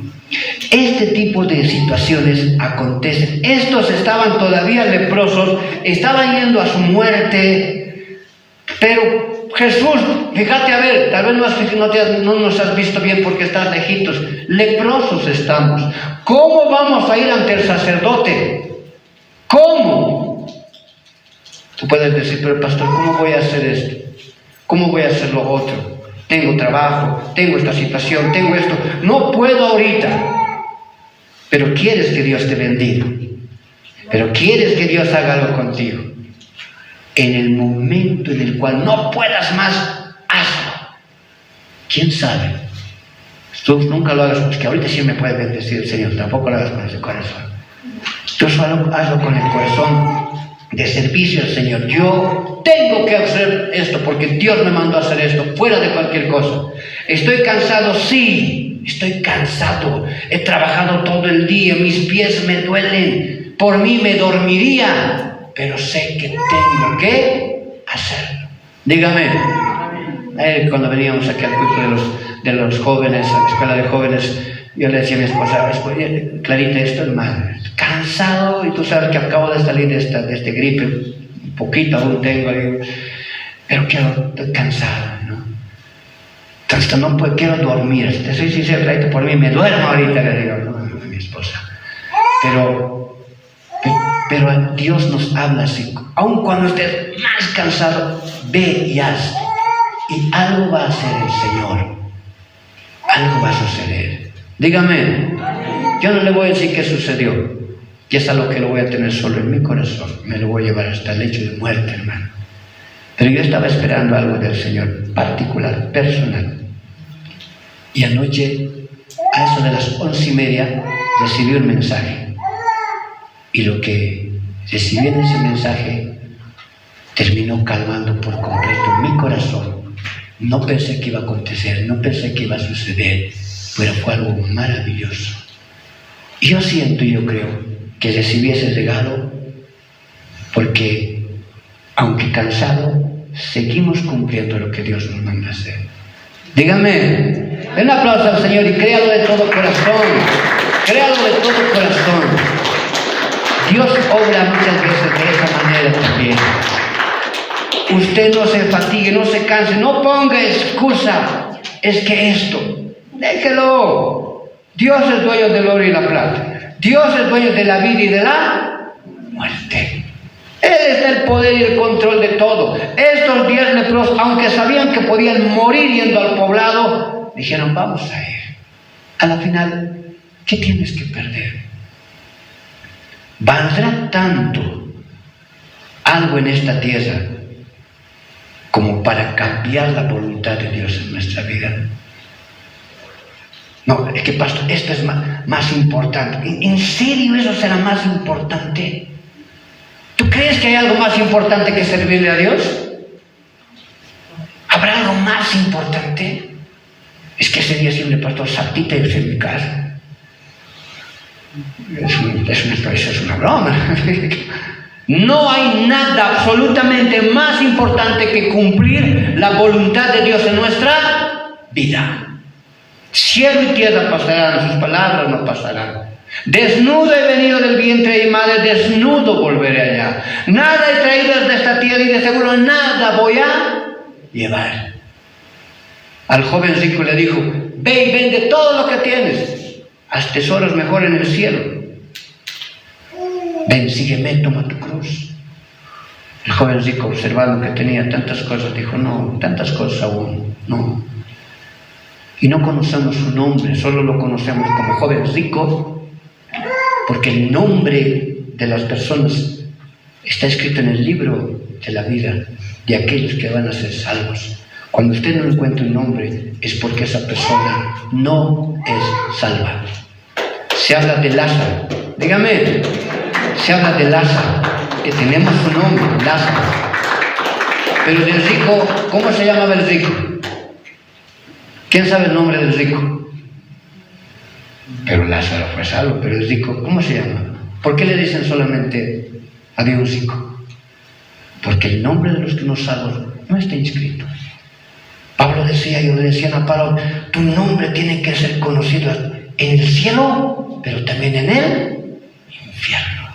Este tipo de situaciones acontecen. Estos estaban todavía leprosos, estaban yendo a su muerte, pero Jesús, fíjate, a ver, tal vez no nos has visto bien porque estás lejitos. Leprosos estamos. ¿Cómo vamos a ir ante el sacerdote? ¿Cómo? Tú puedes decir, pero pastor, ¿cómo voy a hacer esto? ¿Cómo voy a hacer lo otro? Tengo trabajo, tengo esta situación, tengo esto. No puedo ahorita. Pero quieres que Dios te bendiga. Pero quieres que Dios haga algo contigo. En el momento en el cual no puedas más, hazlo. ¿Quién sabe? Tú nunca lo hagas, porque ahorita sí me puede bendecir el Señor. Tampoco lo hagas con ese corazón. Tú solo hazlo con el corazón de servicio al Señor. Yo tengo que hacer esto porque Dios me mandó a hacer esto, fuera de cualquier cosa. Estoy cansado, sí, estoy cansado. He trabajado todo el día, mis pies me duelen, por mí me dormiría, pero sé que tengo que hacerlo. Dígame. Cuando veníamos aquí al culto de los jóvenes, a la escuela de jóvenes, yo le decía a mi esposa, Clarita, estoy mal, cansado, y tú sabes que acabo de salir de este gripe, un poquito aún tengo, pero estoy cansado, ¿no? Entonces no puedo, quiero dormir, te soy sincero, Clarita, por mí me duermo ahorita, le digo, no, a mi esposa. Pero Dios nos habla así, aun cuando estés más cansado, ve y haz, y algo va a hacer el Señor, algo va a suceder. Dígame, yo no le voy a decir qué sucedió, y es algo que lo voy a tener solo en mi corazón, me lo voy a llevar hasta el lecho de muerte, hermano. Pero yo estaba esperando algo del Señor, particular, personal. Y anoche, a eso de las 11:30, recibí un mensaje. Y lo que recibí en ese mensaje terminó calmando por completo mi corazón. No pensé que iba a acontecer, no pensé que iba a suceder, pero fue algo maravilloso. Y yo siento y yo creo que recibí ese regalo porque, aunque cansado, seguimos cumpliendo lo que Dios nos manda hacer. Dígame, den un aplauso al Señor y créalo de todo corazón. Créalo de todo corazón. Dios obra muchas veces de esa manera también. Usted no se fatigue, no se canse, no ponga excusa. Es que esto, déjelo. Dios es dueño del oro y la plata. Dios es dueño de la vida y de la muerte. Él está el poder y el control de todo. Estos 10 leprosos, aunque sabían que podían morir yendo al poblado, dijeron, vamos a ir. A la final, ¿qué tienes que perder? ¿Valdrá tanto algo en esta tierra como para cambiar la voluntad de Dios en nuestra vida? No, es que pastor, esto es más importante. ¿En serio eso será más importante? ¿Tú crees que hay algo más importante que servirle a Dios? ¿Habrá algo más importante? Es que ese día siempre, pastor, saltita irse en mi casa. Es una broma. No hay nada absolutamente más importante que cumplir la voluntad de Dios en nuestra vida. Cielo y tierra pasarán, sus palabras no pasarán. Desnudo he venido del vientre de mi madre, desnudo volveré allá. Nada he traído desde esta tierra y de seguro nada voy a llevar. Al joven rico le dijo: ve y vende todo lo que tienes, haz tesoros mejor en el cielo. Ven, sígueme, toma tu cruz. El joven rico, observando que tenía tantas cosas, dijo: no, tantas cosas aún, no. Y no conocemos su nombre, solo lo conocemos como joven rico, porque el nombre de las personas está escrito en el libro de la vida de aquellos que van a ser salvos. Cuando usted no encuentra un nombre, es porque esa persona no es salva. Se habla de Lázaro, dígame, se habla de Lázaro, que tenemos su nombre, Lázaro. Pero del rico, ¿cómo se llamaba el rico? ¿Quién sabe el nombre del rico? Pero Lázaro fue salvo, pero el rico, ¿cómo se llama? ¿Por qué le dicen solamente había un rico? Porque el nombre de los que no salvos no está inscrito. Pablo decía, yo le decía a Pablo: tu nombre tiene que ser conocido en el cielo, pero también en el infierno.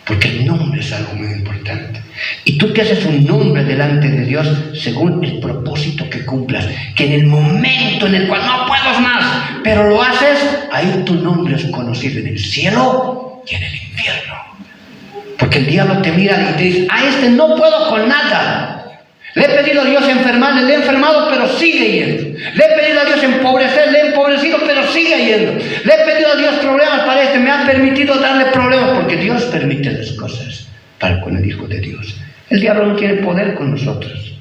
Porque el nombre es algo muy importante. Y tú te haces un nombre delante de Dios según el propósito que cumplas. Que en el momento en el cual no puedo más, pero lo haces, ahí tu nombre es conocido en el cielo y en el infierno. Porque el diablo te mira y te dice: a no puedo con nada. Le he pedido a Dios enfermarle, le he enfermado, pero sigue yendo. Le he pedido a Dios empobrecer, le he empobrecido, pero sigue yendo. Le he pedido a Dios problemas para me ha permitido darle problemas, porque Dios permite las cosas para con el Hijo de Dios. El diablo no tiene poder con nosotros,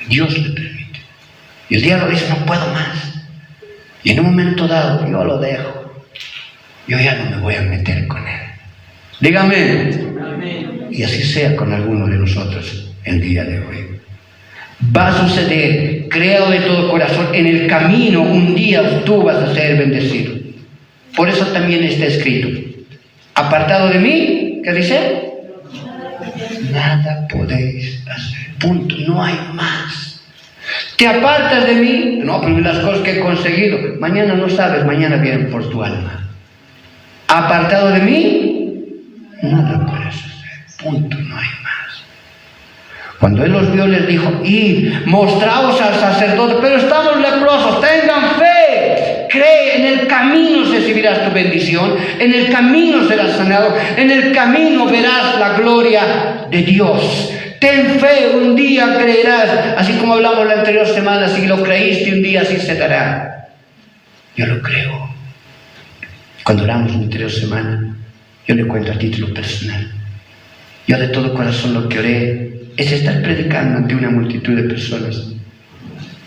Dios le permite. Y el diablo dice: no puedo más. Y en un momento dado, yo lo dejo. Yo ya no me voy a meter con él. Dígame. Amén. Y así sea con alguno de nosotros el día de hoy. Va a suceder, creo de todo corazón, en el camino un día tú vas a ser bendecido. Por eso también está escrito: apartado de mí, ¿qué dice? Nada podéis hacer, punto, no hay más. Te apartas de mí, no, pero las cosas que he conseguido, mañana no sabes, mañana vienen por tu alma. Apartado de mí, nada puedes hacer, punto, no hay más. Cuando él los vio, les dijo: id, mostraos al sacerdote, pero estamos leprosos, tengan fe, cree, en el camino recibirás tu bendición, en el camino serás sanado, en el camino verás la gloria de Dios. Ten fe, un día creerás, así como hablamos la anterior semana, si lo creíste un día así se dará. Yo lo creo. Cuando oramos la anterior semana, yo le cuento a título personal. Yo de todo corazón lo que oré es estar predicando ante una multitud de personas,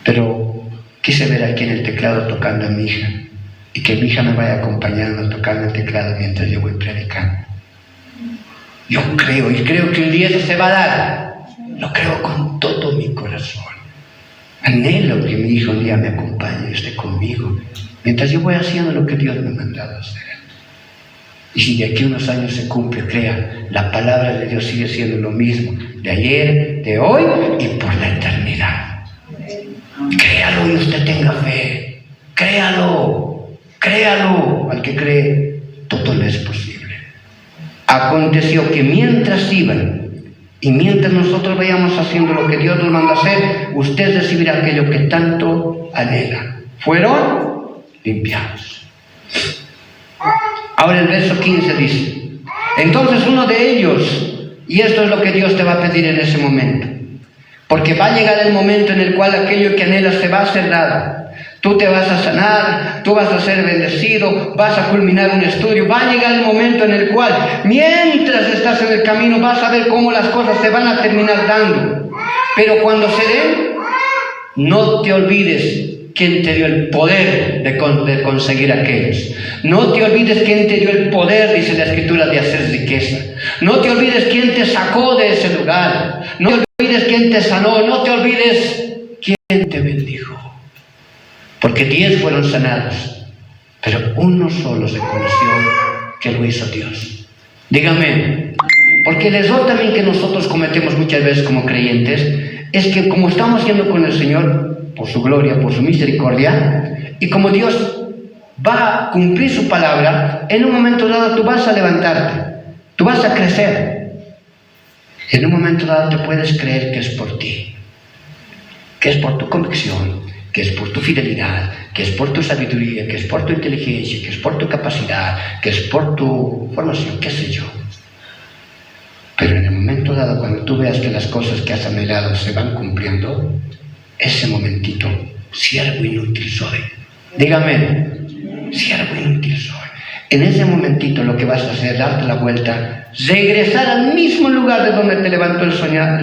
pero quise ver aquí en el teclado tocando a mi hija, y que mi hija me vaya acompañando tocando el teclado mientras yo voy predicando. Yo creo, y creo que un día eso se va a dar. Lo creo con todo mi corazón. Anhelo que mi hija un día me acompañe y esté conmigo mientras yo voy haciendo lo que Dios me ha mandado hacer. Y si de aquí unos años se cumple, crea, la palabra de Dios sigue siendo lo mismo, de ayer, de hoy y por la eternidad. Créalo y usted tenga fe. Créalo, créalo. Al que cree, todo le es posible. Aconteció que mientras iban y mientras nosotros vayamos haciendo lo que Dios nos manda hacer, usted recibirá aquello que tanto anhela. Fueron limpiados. Ahora el verso 15 dice: entonces uno de ellos, y esto es lo que Dios te va a pedir en ese momento, porque va a llegar el momento en el cual aquello que anhelas te va a ser dado. Tú te vas a sanar, tú vas a ser bendecido, vas a culminar un estudio. Va a llegar el momento en el cual, mientras estás en el camino, vas a ver cómo las cosas te van a terminar dando. Pero cuando se den, no te olvides quién te dio el poder de conseguir aquellos. No te olvides quién te dio el poder, dice la Escritura, de hacer riqueza. No te olvides quién te sacó de ese lugar. No te olvides quién te sanó. No te olvides quién te bendijo. Porque 10 fueron sanados, pero uno solo se conoció que lo hizo Dios. Dígame, porque el error también que nosotros cometemos muchas veces como creyentes es que como estamos haciendo con el Señor, por su gloria, por su misericordia, y como Dios va a cumplir su palabra, en un momento dado tú vas a levantarte, tú vas a crecer. En un momento dado te puedes creer que es por ti, que es por tu convicción, que es por tu fidelidad, que es por tu sabiduría, que es por tu inteligencia, que es por tu capacidad, que es por tu formación, qué sé yo. Pero en el momento dado, cuando tú veas que las cosas que has anhelado se van cumpliendo, ese momentito, siervo inútil soy. Dígame, siervo inútil soy. En ese momentito lo que vas a hacer es darte la vuelta, regresar al mismo lugar de donde te levantó el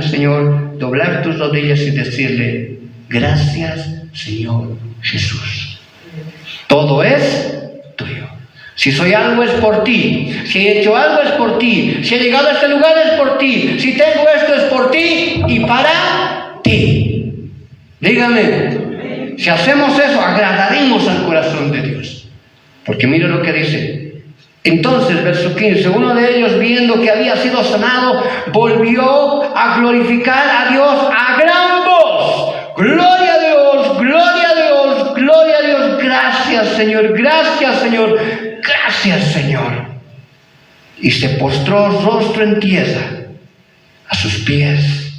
Señor, doblar tus rodillas y decirle: gracias, Señor Jesús. Todo es tuyo. Si soy algo es por ti. Si he hecho algo es por ti. Si he llegado a este lugar es por ti. Si tengo esto es por ti y para ti. Dígame, si hacemos eso, agradaremos al corazón de Dios. Porque mira lo que dice. Entonces, verso 15, uno de ellos, viendo que había sido sanado, volvió a glorificar a Dios a gran voz. Gloria a Dios, gloria a Dios, gloria a Dios. Gracias, Señor, gracias, Señor, gracias, Señor. Y se postró rostro en tierra a sus pies.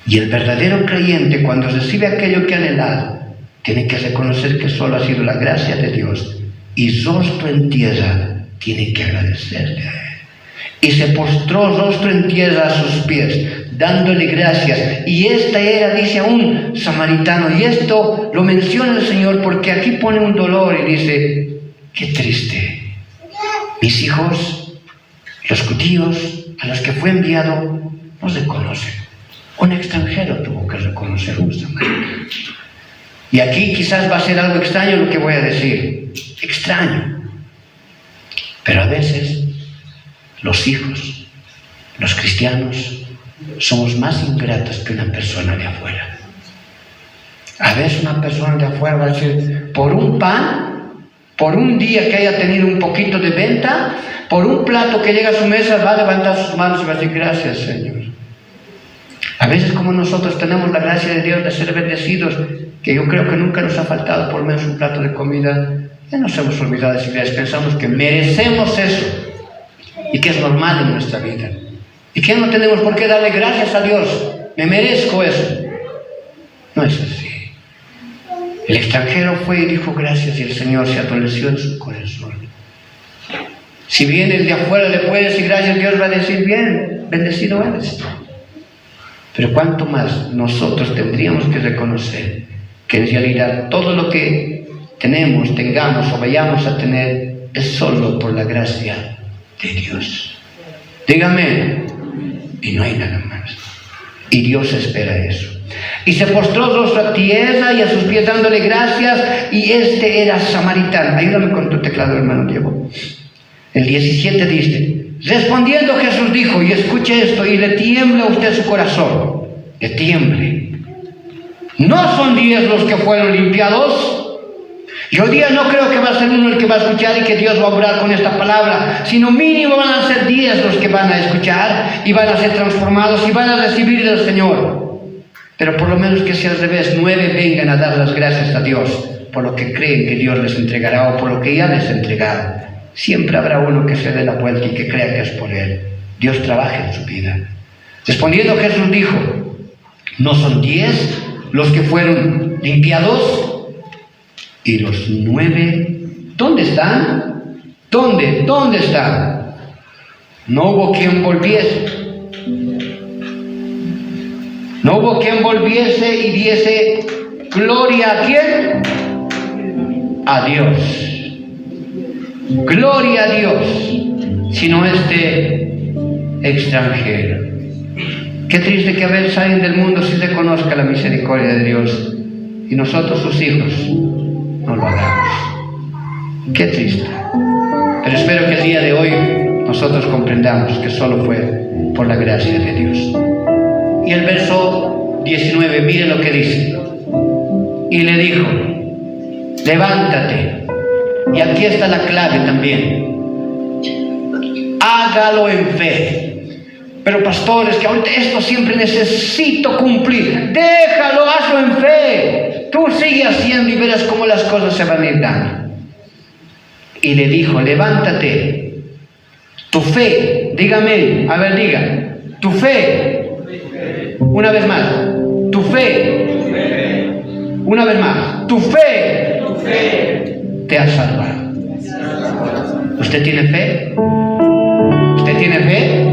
Y el verdadero creyente, cuando recibe aquello que ha anhelado, tiene que reconocer que solo ha sido la gracia de Dios. Y rostro en tierra tiene que agradecerle a Él. Y se postró rostro en tierra a sus pies, dándole gracias. Y esta era, dice, a un samaritano. Y esto lo menciona el Señor porque aquí pone un dolor y dice: qué triste. Mis hijos, los judíos a los que fue enviado, no se conocen. Un extranjero tuvo que reconocer a un samaritano. Y aquí quizás va a ser algo extraño lo que voy a decir. Extraño. Pero a veces los hijos, los cristianos, somos más ingratos que una persona de afuera. A veces una persona de afuera va a decir: por un pan, por un día que haya tenido un poquito de venta, por un plato que llega a su mesa, va a levantar sus manos y va a decir: gracias, Señor. A veces, como nosotros tenemos la gracia de Dios de ser bendecidos, que yo creo que nunca nos ha faltado por lo menos un plato de comida, ya nos hemos olvidado de decir gracias. Pensamos que merecemos eso y que es normal en nuestra vida y que no tenemos por qué darle gracias a Dios. Me merezco eso. No es así. El extranjero fue y dijo gracias, y el Señor se adoleció en su corazón. Si bien el de afuera le puede decir gracias, Dios va a decir: bien, bendecido eres. Pero cuánto más nosotros tendríamos que reconocer que en realidad todo lo que tenemos, tengamos o vayamos a tener es solo por la gracia de Dios. Dígame. Y no hay nada más. Y Dios espera eso. Y se postró rostro a tierra y a sus pies dándole gracias, y este era samaritano. Ayúdame con tu teclado, hermano Diego. El 17 dice: respondiendo Jesús dijo, y escuche esto, y le tiembla a usted su corazón, le tiemble. ¿No son 10 los que fueron limpiados? Y hoy día no creo que va a ser uno el que va a escuchar y que Dios va a obrar con esta palabra, sino mínimo van a ser 10 los que van a escuchar y van a ser transformados y van a recibir del Señor. Pero por lo menos que sea al revés, 9 vengan a dar las gracias a Dios por lo que creen que Dios les entregará o por lo que ya les ha entregado. Siempre habrá uno que se dé la vuelta y que crea que es por él. Dios trabaja en su vida. Respondiendo Jesús dijo: ¿no son 10 los que fueron limpiados? Y los 9, ¿dónde están? ¿Dónde están? No hubo quien volviese. No hubo quien volviese y diese gloria a ¿quién? A Dios. Gloria a Dios, sino este extranjero. Qué triste que Abel Sainz del mundo sí reconozca la misericordia de Dios y nosotros, sus hijos, no lo hagamos. Qué triste. Pero espero que el día de hoy nosotros comprendamos que solo fue por la gracia de Dios. Y el verso 19, mire lo que dice. Y le dijo: levántate. Y aquí está la clave también. Hágalo en fe. Pero pastores, que ahorita esto siempre necesito cumplir. Déjalo, hazlo en fe. Tú sigue haciendo y verás cómo las cosas se van a ir dando. y le dijo, levántate, tu fe, dígame, a ver, diga, tu fe, una vez más, tu fe, una vez más, tu fe te ha salvado. ¿Usted tiene fe? ¿Usted tiene fe?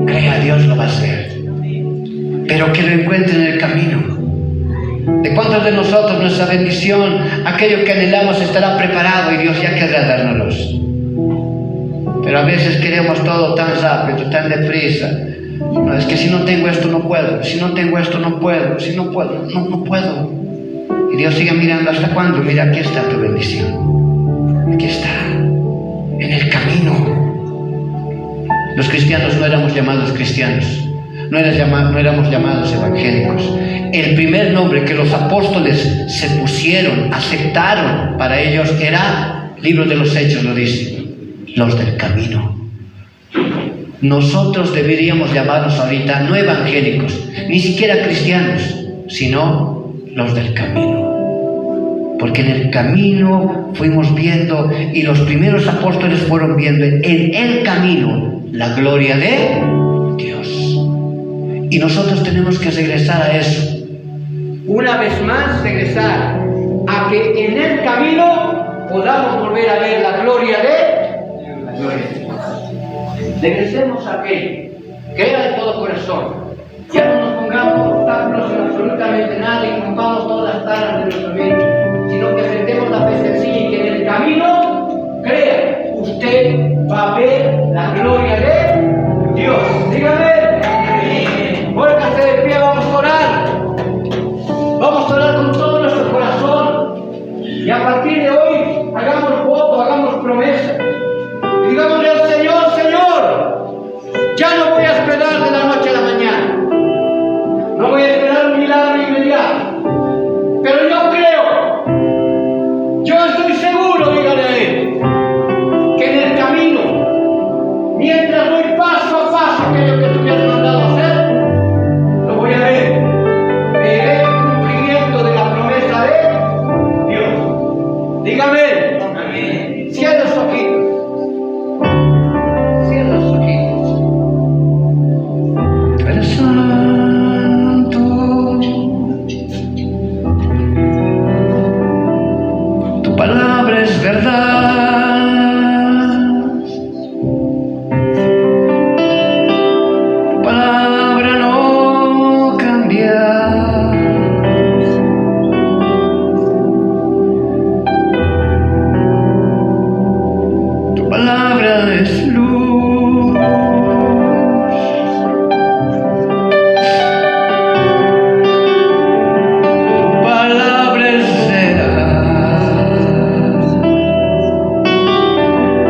Crea, Dios lo va a hacer. Pero que lo encuentre en el camino. ¿De cuántos de nosotros nuestra bendición, aquello que anhelamos, estará preparado y Dios ya querrá dárnoslos? Pero a veces queremos todo tan rápido, tan deprisa. No, es que si no tengo esto no puedo, si no tengo esto no puedo, si no puedo, no puedo. Y Dios sigue mirando, ¿hasta cuándo? Mira, aquí está tu bendición. Aquí está, en el camino. Los cristianos no éramos llamados cristianos. No éramos llamados evangélicos. El primer nombre que los apóstoles se pusieron, aceptaron para ellos era, Libro de los Hechos lo dice, los del camino. Nosotros deberíamos llamarnos ahorita no evangélicos, ni siquiera cristianos, sino los del camino. Porque en el camino fuimos viendo, y los primeros apóstoles fueron viendo en el camino la gloria de Dios. Y nosotros tenemos que regresar a eso. Una vez más, regresar a que en el camino podamos volver a ver la gloria de Dios. Regresemos a aquello. Crea de todo corazón. Ya no nos pongamos obstáculos en absolutamente nada y rompamos todas las taras de nuestra vida, sino que aceptemos la fe sencilla y que en el camino, crea, usted va a ver la gloria de Dios. Dígame. Vuélvase de pie, vamos a orar. Vamos a orar con todo nuestro corazón. Y a partir de hoy, hagamos voto, hagamos promesa. Y digámosle al Señor, Señor, ya no voy a esperar de la noche a la mañana. No voy a esperar un milagro inmediato. Pero yo creo, yo estoy seguro, dígale a Él, que en el camino, mientras voy paso a paso aquello que tú me has mandado a hacer, voy a ver, veré el cumplimiento de la promesa de Dios. Dígame, amén. Cierra los ojitos. Cierra los ojitos. Tú eres santo. Tu palabra es verdad. Tu palabra es